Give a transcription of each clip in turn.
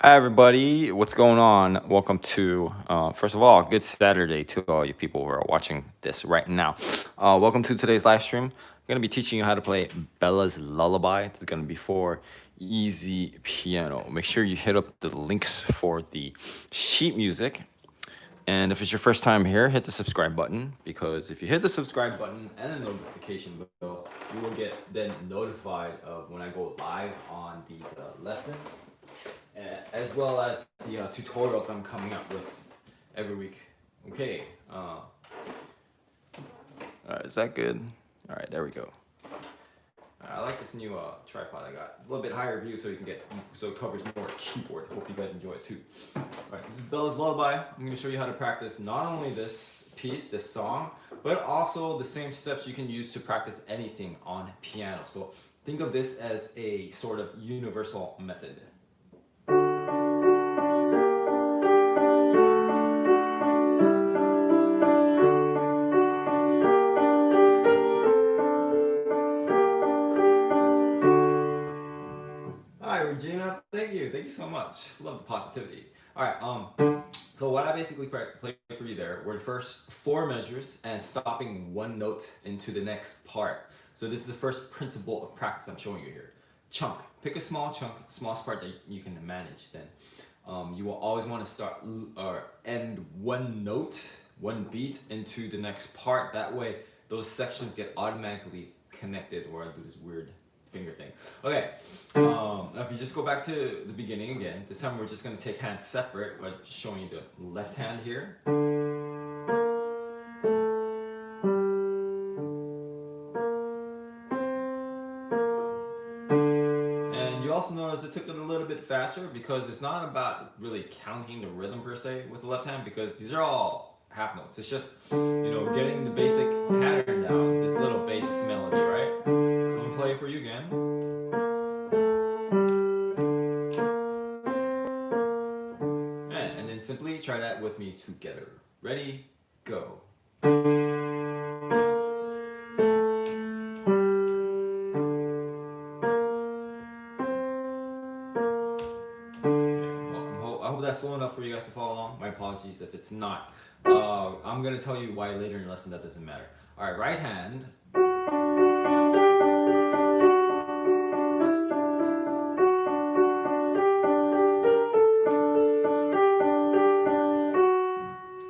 Hi, everybody. What's going on? Welcome to, first of all, good Saturday to all you people who are watching this right now. Welcome to today's live stream. I'm going to be teaching you how to play Bella's Lullaby. This is going to be for easy piano. Make sure you hit up the links for the sheet music. And if it's your first time here, hit the subscribe button, because if you hit the subscribe button and the notification bell, you will get then notified of when I go live on these lessons, as well as the tutorials I'm coming up with every week. Okay, all right, is that good? All right, there we go. I like this new tripod I got. A little bit higher view so it covers more keyboard. Hope you guys enjoy it too. All right, this is Bella's Lullaby. I'm going to show you how to practice not only this piece, this song, but also the same steps you can use to practice anything on piano. So think of this as a sort of universal method. Hi, Regina. Thank you. Thank you so much. Love the positivity. All right. So what I basically played for you there were the first four measures and stopping one note into the next part. So this is the first principle of practice I'm showing you here. Chunk. Pick a small chunk, smallest part that you can manage. Then you will always want to start or end one note, one beat into the next part. That way, those sections get automatically connected. Or I do this weird finger thing. Okay, now if you just go back to the beginning again, this time we're just going to take hands separate, but just showing you the left hand here. And you also notice it took it a little bit faster because it's not about really counting the rhythm per se with the left hand, because these are all half notes. It's just, getting the basic pattern down, this little bass melody, right? So I'm going to play it for you again. And then simply try that with me together. Ready, go. I hope that's slow enough for you guys to follow along. My apologies if it's not. I'm going to tell you why later in the lesson that doesn't matter. All right, right hand.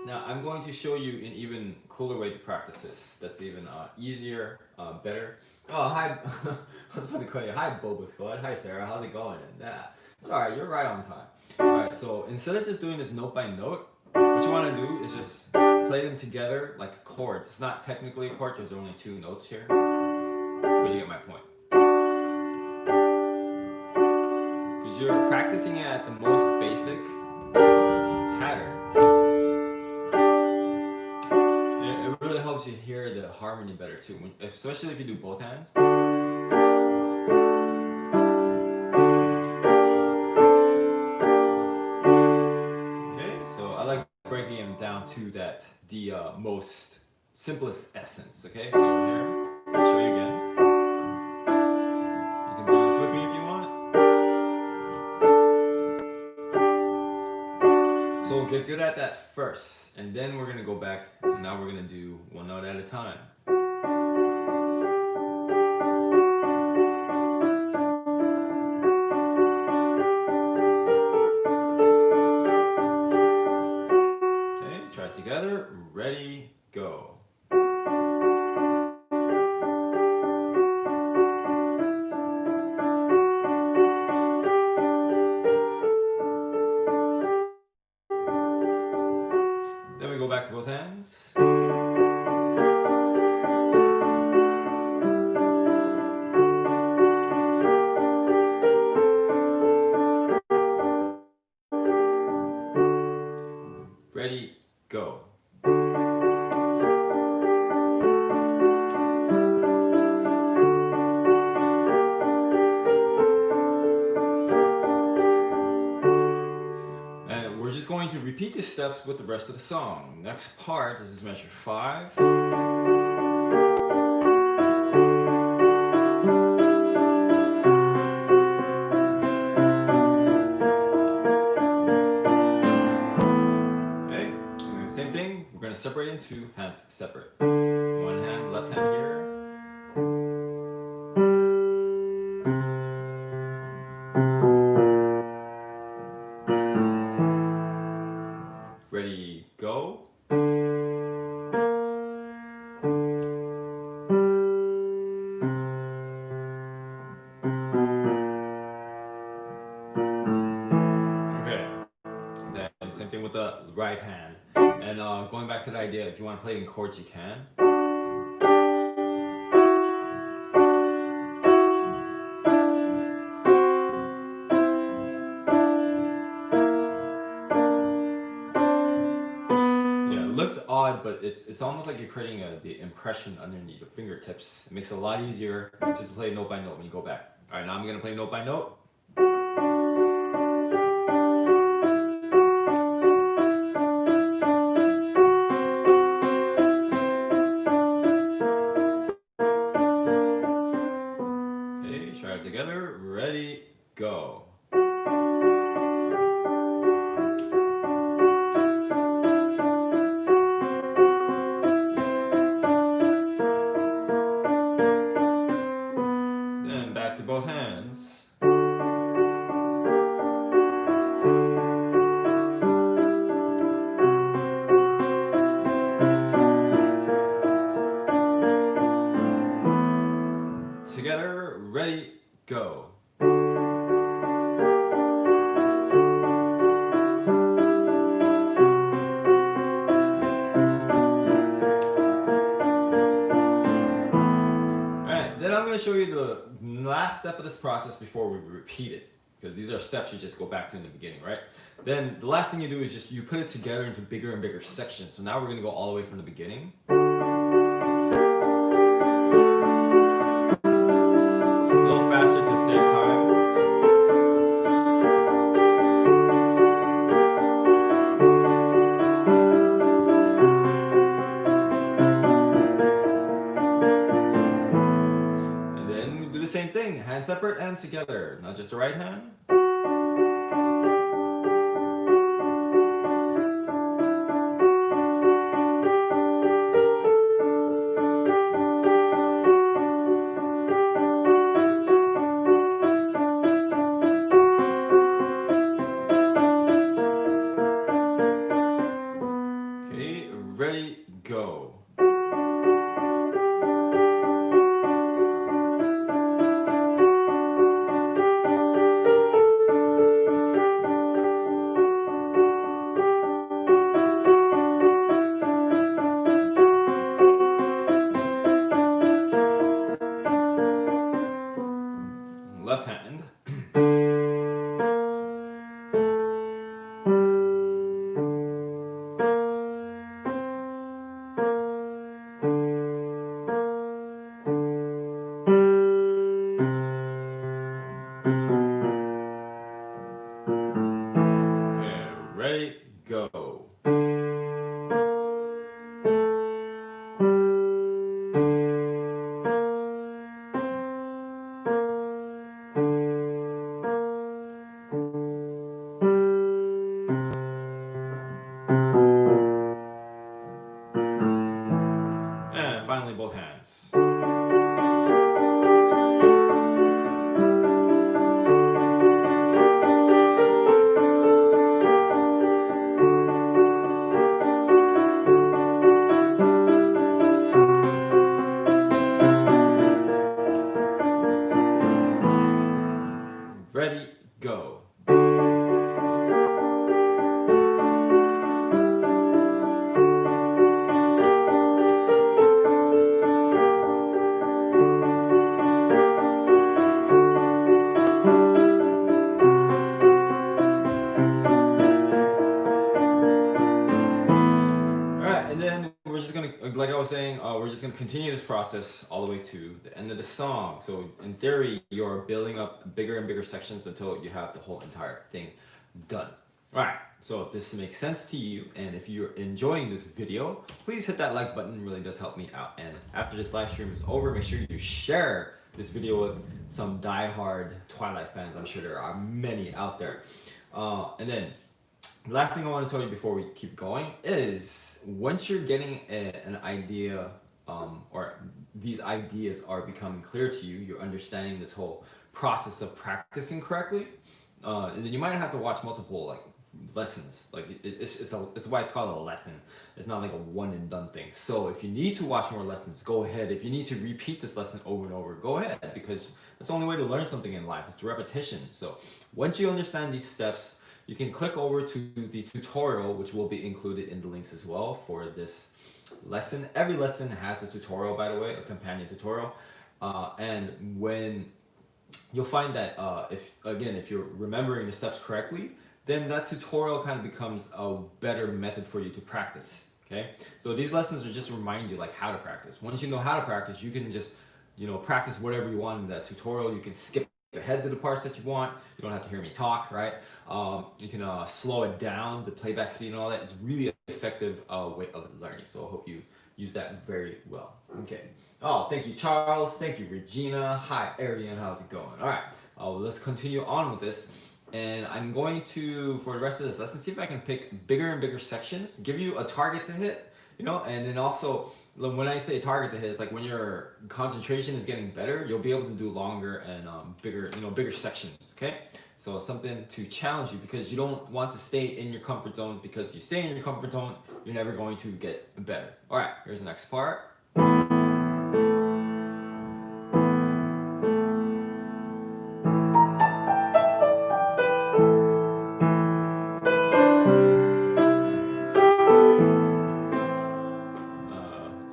Now, I'm going to show you an even cooler way to practice this. That's even easier, better. Oh, hi. I was about to call you. Hi, Boba Squad. Hi, Sarah. How's it going? Yeah, it's all right. You're right on time. All right, so instead of just doing this note by note, what you want to do is just play them together like chords. It's not technically a chord because there are only two notes here, but you get my point. Because you're practicing it at the most basic pattern. It really helps you hear the harmony better too, especially if you do both hands. Okay, so I like breaking them down to the most simplest essence. Okay, so here, I'll show you again. You can do this with me if you want. So we'll get good at that first, and then we're gonna go back, and now we're gonna do one note at a time. Okay, try it together. Ready, go. Then we go back to both hands. Ready, go. And we're just going to repeat these steps with the rest of the song. Next part, this is measure 5. two hands separate. One hand, left hand here. Ready, go. Okay, then same thing with the right hand. And going back to the idea, if you want to play it in chords, you can. Looks odd, but it's almost like you're creating the impression underneath your fingertips. It makes it a lot easier just to play note by note when you go back. All right, now I'm gonna play note by note. Okay, try it together. Ready, go. Back to both hands. Together, ready, go. Alright, then I'm going to show you the last step of this process before we repeat it, because these are steps you just go back to in the beginning, right? Then the last thing you do is just you put it together into bigger and bigger sections. So now we're going to go all the way from the beginning. A little faster to save time. And then we do the same thing, hands separate, hands together, not just the right hand. Okay, ready, go. Left hand. Okay, ready, go. And finally, both hands. Ready, go. And then we're just gonna, like I was saying, we're just gonna continue this process all the way to the end of the song. So in theory, you're building up bigger and bigger sections until you have the whole entire thing done. All right, so if this makes sense to you, and if you're enjoying this video, please hit that like button, it really does help me out. And after this live stream is over, make sure you share this video with some diehard Twilight fans. I'm sure there are many out there. And then last thing I want to tell you before we keep going is once you're getting an idea, or these ideas are becoming clear to you, you're understanding this whole process of practicing correctly, and then you might have to watch multiple like lessons. Like it's why it's called a lesson. It's not like a one and done thing. So if you need to watch more lessons, go ahead. If you need to repeat this lesson over and over, go ahead, because that's the only way to learn something in life. It's the repetition. So once you understand these steps, you can click over to the tutorial, which will be included in the links as well for this lesson. Every lesson has a tutorial, by the way, a companion tutorial. And when you'll find that if you're remembering the steps correctly, then that tutorial kind of becomes a better method for you to practice. Okay, so these lessons are just to remind you like how to practice. Once you know how to practice, you can just practice whatever you want in that tutorial. You can skip ahead to the parts that you want. You don't have to hear me talk, right? You can slow it down, the playback speed and all that. It's really an effective way of learning. So I hope you use that very well. Okay. Oh, thank you, Charles. Thank you, Regina. Hi, Ariane. How's it going? All right. Let's continue on with this. And I'm going to, for the rest of this lesson, see if I can pick bigger and bigger sections, give you a target to hit, and then also when I say target to hit, it's like when your concentration is getting better, you'll be able to do longer and bigger sections. Okay, so something to challenge you, because you don't want to stay in your comfort zone, because you stay in your comfort zone, you're never going to get better. All right, here's the next part.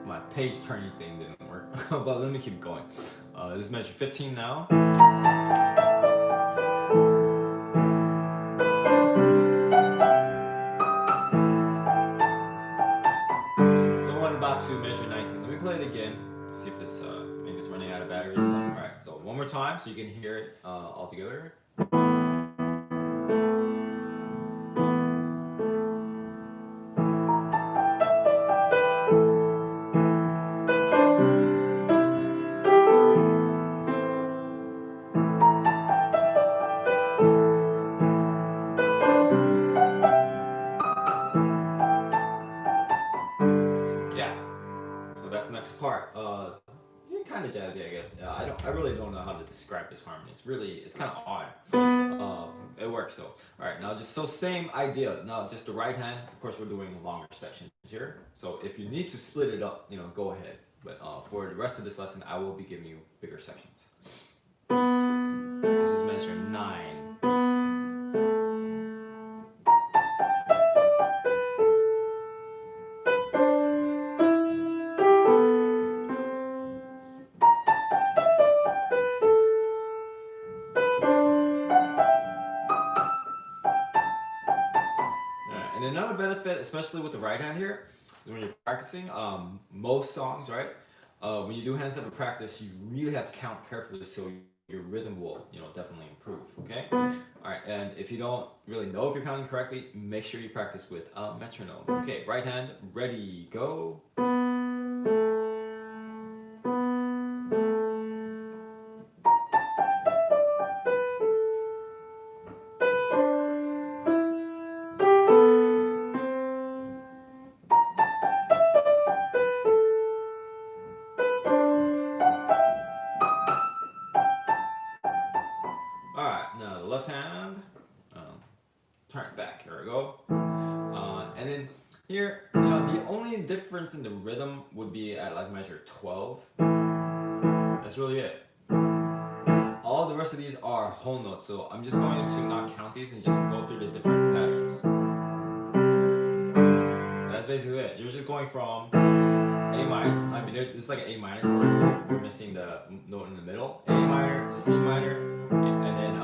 My page turning thing didn't work, but let me keep going. This is measure 15 now. So I'm about to measure 19. Let me play it again, see if this maybe it's running out of batteries. All right, so one more time so you can hear it all together. That's the next part. Kind of jazzy, I guess. I really don't know how to describe this harmony. It's kind of odd. It works though. All right, now just so same idea. Now just the right hand. Of course, we're doing longer sections here. So if you need to split it up, go ahead. But for the rest of this lesson, I will be giving you bigger sections. This is measure 9. And another benefit, especially with the right hand here, when you're practicing, most songs, right? When you do hand separate practice, you really have to count carefully so your rhythm will, definitely improve. Okay. All right. And if you don't really know if you're counting correctly, make sure you practice with a metronome. Okay. Right hand, ready, go. All right, now the left hand, turn it back. Here we go. And then here, the only difference in the rhythm would be at like measure 12. That's really it. All the rest of these are whole notes, so I'm just going to not count these and just go through the different patterns. That's basically it. You're just going from A minor. I mean, it's like an A minor chord. We're missing the note in the middle. A minor, C minor, and then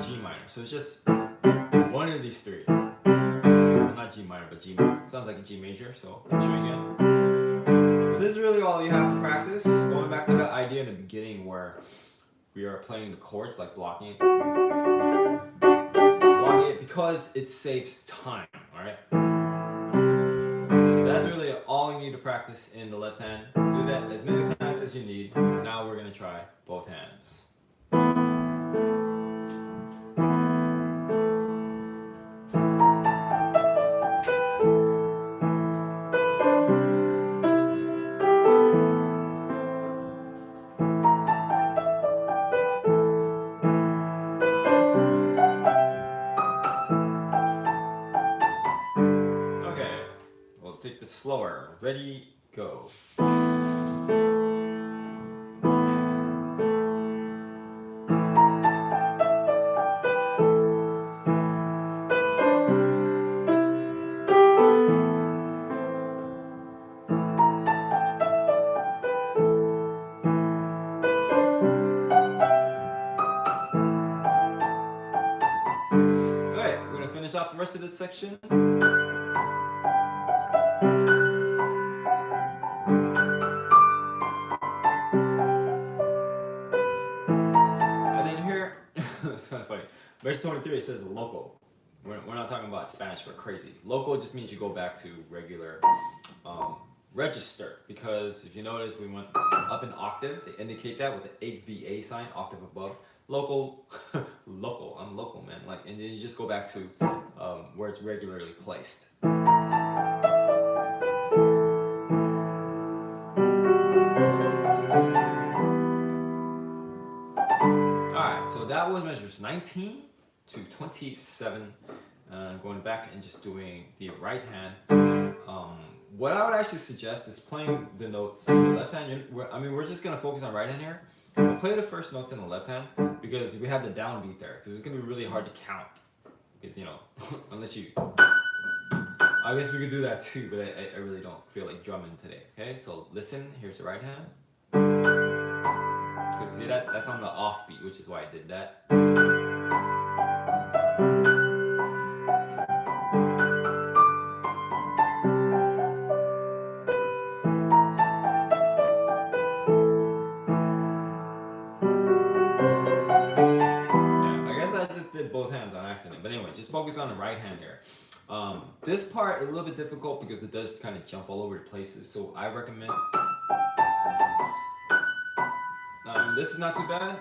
G minor. So it's just one of these three. Well, not G minor, but G minor. Sounds like a G major, so I'm showing again. So this is really all you have to practice. Going back to the idea in the beginning where we are playing the chords, like blocking it. Blocking it because it saves time, alright? So that's really all you need to practice in the left hand. Do that as many times as you need. Now we're going to try both hands. slower. Ready, go. Okay, we're gonna finish off the rest of this section. It's kind of funny. Verse 23 says local. We're not talking about Spanish for crazy. Local just means you go back to regular register. Because if you notice, we went up an octave. They indicate that with the 8VA sign, octave above. Local, local. I'm local, man. Like, and then you just go back to where it's regularly placed. So that was measures 19 to 27. Going back and just doing the right hand. What I would actually suggest is playing the notes in the left hand. We're just gonna focus on right hand here. We'll play the first notes in the left hand because we have the downbeat there. Because it's gonna be really hard to count. Because unless you, I guess we could do that too, but I really don't feel like drumming today. Okay, so listen. Here's the right hand. See that's on the offbeat, which is why I did that. Yeah, I guess I just did both hands on accident. But anyway, just focus on the right hand here. This part is a little bit difficult because it does kind of jump all over the places. So I recommend. This is not too bad.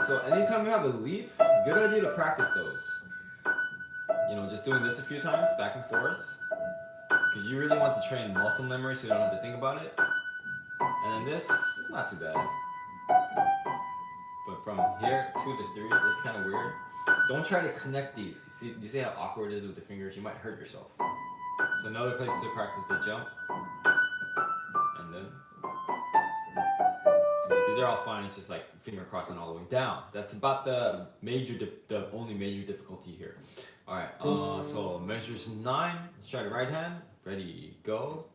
So anytime you have a leap, good idea to practice those. Just doing this a few times, back and forth. Because you really want to train muscle memory so you don't have to think about it. And then this is not too bad. But from here 2 to 3, this is kind of weird. Don't try to connect these. You see how awkward it is with the fingers? You might hurt yourself. So another place to practice the jump. And then. These are all fine. It's just like finger crossing all the way down. That's about the only major difficulty here. All right. So measures 9. Let's try the right hand. Ready, go.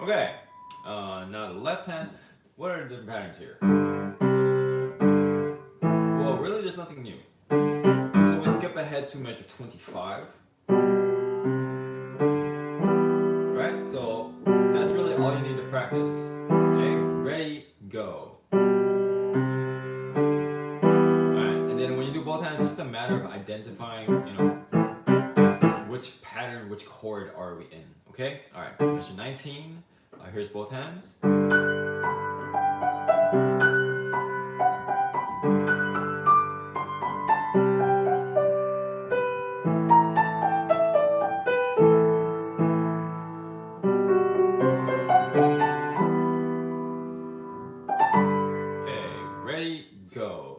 Okay. Now the left hand. What are the different patterns here? Well, really, there's nothing new. So we skip ahead to measure 25. Right? So that's really all you need to practice. Okay? Ready, go. Alright, and then when you do both hands, it's just a matter of identifying, which pattern, which chord are we in. Okay? Alright, measure 19. Here's both hands. Okay, ready, go.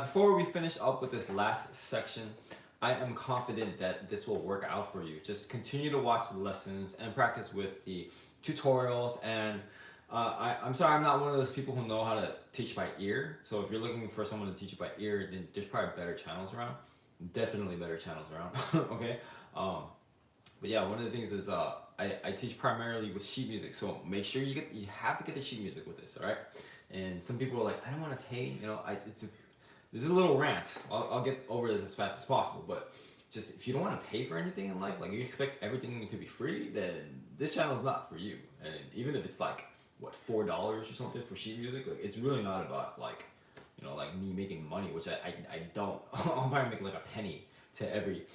Before we finish up with this last section, I am confident that this will work out for you. Just continue to watch the lessons and practice with the tutorials. And I'm sorry, I'm not one of those people who know how to teach by ear. So if you're looking for someone to teach you by ear, then there's probably better channels around. Definitely better channels around. Okay. But yeah, one of the things is I teach primarily with sheet music. So make sure you have to get the sheet music with this. All right. And some people are like, I don't want to pay. This is a little rant. I'll get over this as fast as possible, but just if you don't want to pay for anything in life, like you expect everything to be free, then this channel is not for you. And even if it's like what $4 or something for sheet music, like it's really not about like like me making money, which I don't. I'm probably making like a penny to every,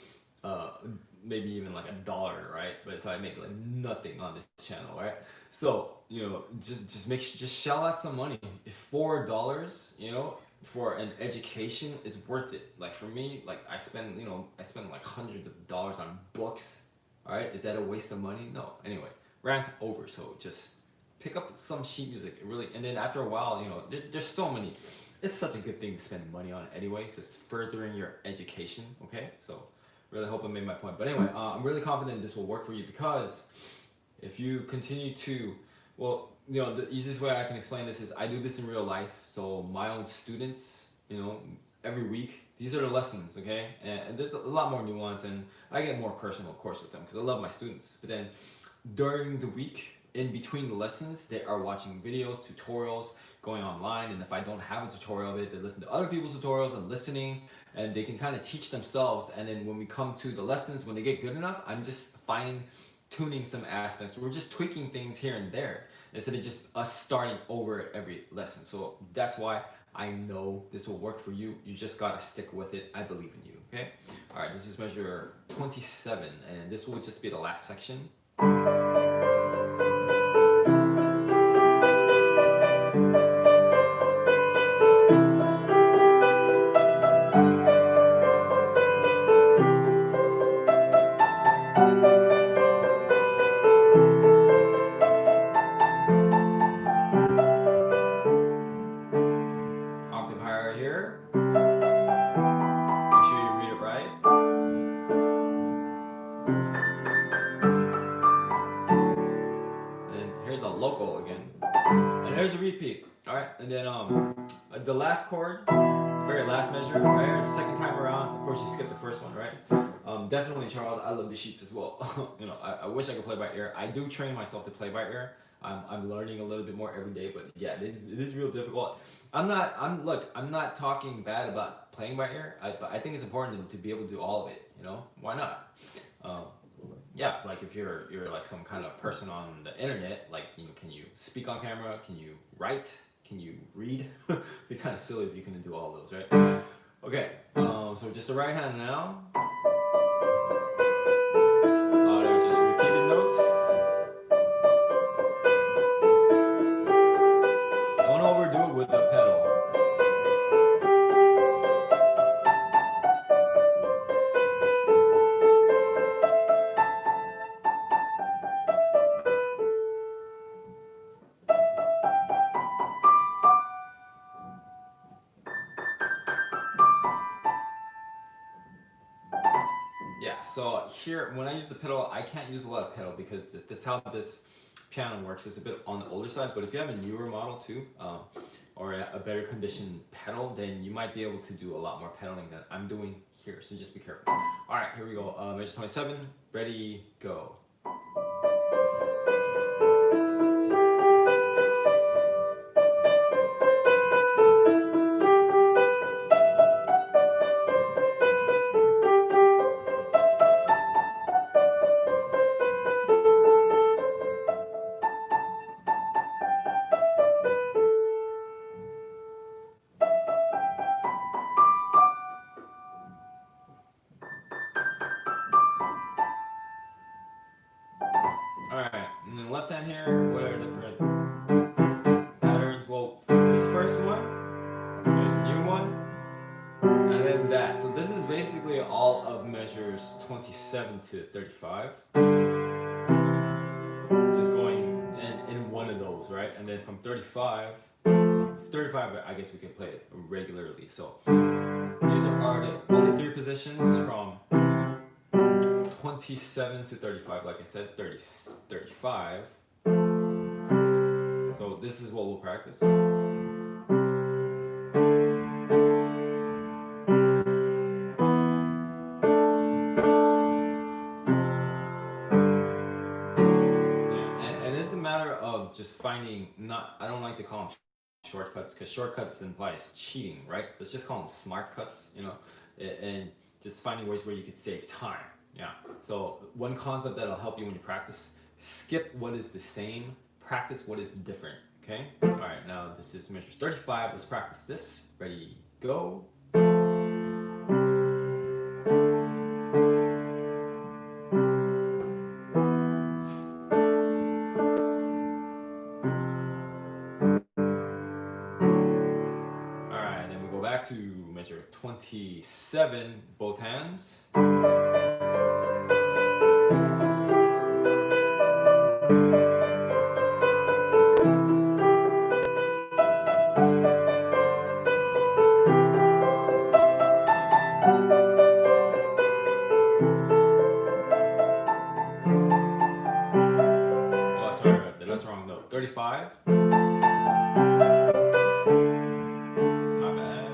uh, maybe even like $1, right? But so I make like nothing on this channel, right? So just shell out some money. If $4, for an education is worth it. Like for me, like I spend like hundreds of dollars on books. All right, is that a waste of money? No. Anyway, rant over. So just pick up some sheet music. It really, and then after a while, there's so many. It's such a good thing to spend money on anyway. It's just furthering your education. Okay, so really hope I made my point. But anyway, I'm really confident this will work for you because if you continue to, well, the easiest way I can explain this is I do this in real life. So my own students, every week, these are the lessons, okay? And there's a lot more nuance, and I get more personal, of course, with them because I love my students. But then during the week, in between the lessons, they are watching videos, tutorials, going online, and if I don't have a tutorial of it, they listen to other people's tutorials and listening, and they can kind of teach themselves. And then when we come to the lessons, when they get good enough, I'm just fine tuning some aspects. We're just tweaking things here and there instead of just us starting over at every lesson. So that's why I know this will work for you. You just gotta stick with it. I believe in you, okay? All right, this is measure 27, and this will just be the last section. Octave higher here. Make sure you read it right. And here's a local again. And there's a repeat. All right, and then the last chord, the very last measure, right here, the second time around. Of course, you skipped the first one, right? Definitely, Charles. I love the sheets as well. I wish I could play by ear. I do train myself to play by ear. I'm learning a little bit more every day, but yeah, it is real difficult. I'm not talking bad about playing by ear, but I think it's important to be able to do all of it. Why not? Um, yeah, like if you're like some kind of person on the internet, like can you speak on camera? Can you write? Can you read? It'd be kind of silly if you couldn't do all those, right? Okay, so just the right hand now. They're just repeated notes. Don't overdo it with the pedal. Yeah, so here, when I use the pedal, I can't use a lot of pedal because this is how this piano works. It's a bit on the older side, but if you have a newer model too, or a better conditioned pedal, then you might be able to do a lot more pedaling than I'm doing here, so just be careful. All right, here we go. Measure 27, ready, go. All right, and then left hand here, what are different patterns? Well, there's the first one, there's a new one, and then that. So this is basically all of measures 27 to 35. Just going in one of those, right? And then from 35, I guess we can play it regularly. So these are the only three positions from 27 to 35, like I said, 35. So this is what we'll practice. Yeah, and it's a matter of just finding, I don't like to call them shortcuts because shortcuts implies cheating, right? Let's just call them smart cuts, and just finding ways where you can save time. Yeah. So one concept that'll help you when you practice: skip what is the same, practice what is different. okay? All right, now this is measure 35. Let's practice this. Ready, go. All right, then we go back to measure 27, both hands. Oh, sorry, that's the wrong note. 35. My bad.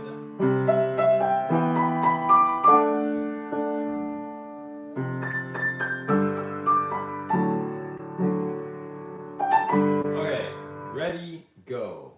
Okay, ready, go.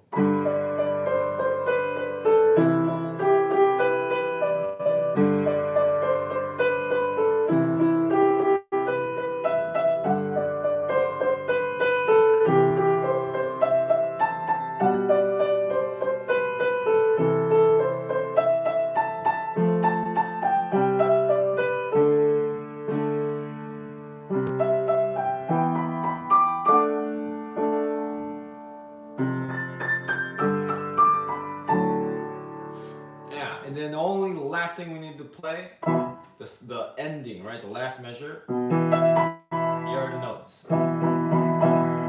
Yeah, and then the only last thing we need to play, the ending, right? The last measure. Here are the notes. And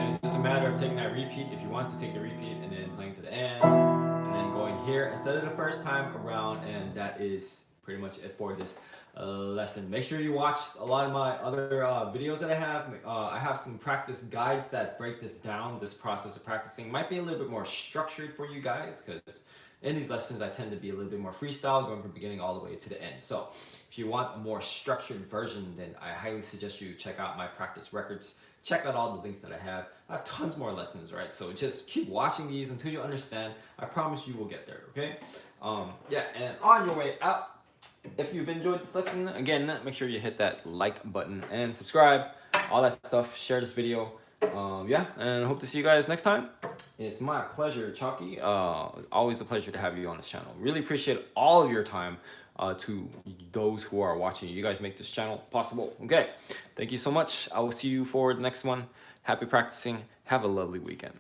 it's just a matter of taking that repeat, if you want to take the repeat, and then playing to the end, and then going here instead of the first time around, and that is pretty much it for this lesson. Make sure you watch a lot of my other videos that I have. I have some practice guides that break this down. This process of practicing might be a little bit more structured for you guys, because in these lessons I tend to be a little bit more freestyle, going from beginning all the way to the end. So if you want a more structured version, then I highly suggest you check out my practice records. Check out all the links that I have. I have tons more lessons, right? So just keep watching these until you understand. I promise you will get there, okay? Yeah, and on your way out, if you've enjoyed this lesson, again, make sure you hit that like button and subscribe, all that stuff. Share this video. Yeah, and I hope to see you guys next time. It's my pleasure, Chalky. Always a pleasure to have you on this channel. Really appreciate all of your time. To those who are watching, you guys make this channel possible. Okay, thank you so much. I will see you for the next one. Happy practicing. Have a lovely weekend.